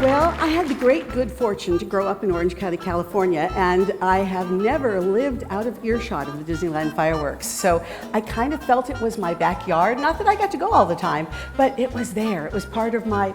Well, I had the great good fortune to grow up in Orange County, California, and I have never lived out of earshot of the Disneyland fireworks. So I kind of felt it was my backyard. Not that I got to go all the time, but it was there. It was part of my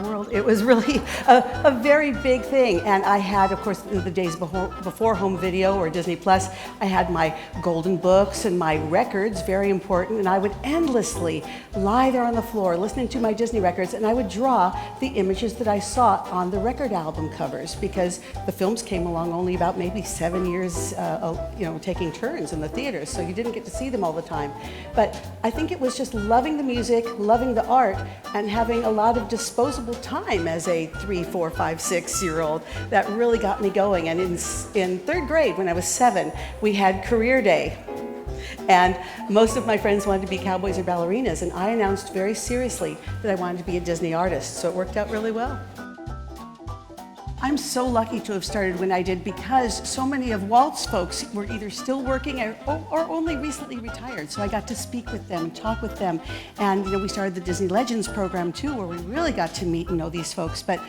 world. It was really a very big thing. And I had, of course, in the days before home video or Disney Plus, I had my golden books and my records, very important, and I would endlessly lie there on the floor listening to my Disney records, and I would draw the images that I saw on the record album covers, because the films came along only about maybe 7 years, taking turns in the theaters, so you didn't get to see them all the time. But I think it was just loving the music, loving the art, and having a lot of disposable time as a 3, 4, 5, 6-year-old that really got me going. And in third grade, when I was 7, we had career day. And most of my friends wanted to be cowboys or ballerinas, and I announced very seriously that I wanted to be a Disney artist, so it worked out really well. I'm so lucky to have started when I did, because so many of Walt's folks were either still working or only recently retired. So I got to speak with them, talk with them. And we started the Disney Legends program too, where we really got to meet and know these folks. But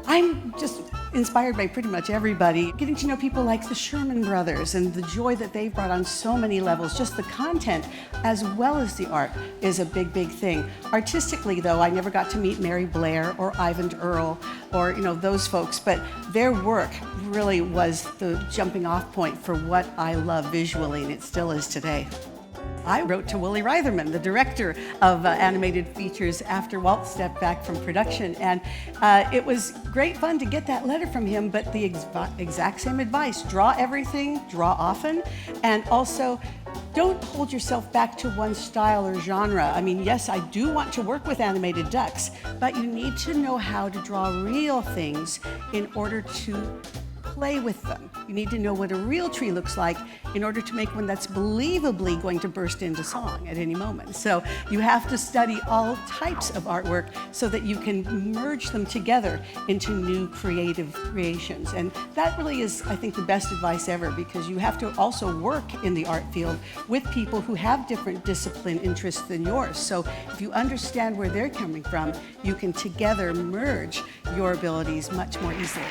I'm just inspired by pretty much everybody. Getting to know people like the Sherman Brothers and the joy that they've brought on so many levels. Just the content as well as the art is a big, big thing. Artistically though, I never got to meet Mary Blair or Ivan Earle or those folks, but their work really was the jumping off point for what I love visually, and it still is today. I wrote to Willie Reitherman, the director of animated features, after Walt stepped back from production, and it was great fun to get that letter from him, but the exact same advice: draw everything, draw often, and also don't hold yourself back to one style or genre. I mean, yes, I do want to work with animated ducks, but you need to know how to draw real things in order to play with them. You need to know what a real tree looks like in order to make one that's believably going to burst into song at any moment. So you have to study all types of artwork so that you can merge them together into new creative creations. And that really is, I think, the best advice ever, because you have to also work in the art field with people who have different discipline interests than yours. So if you understand where they're coming from, you can together merge your abilities much more easily.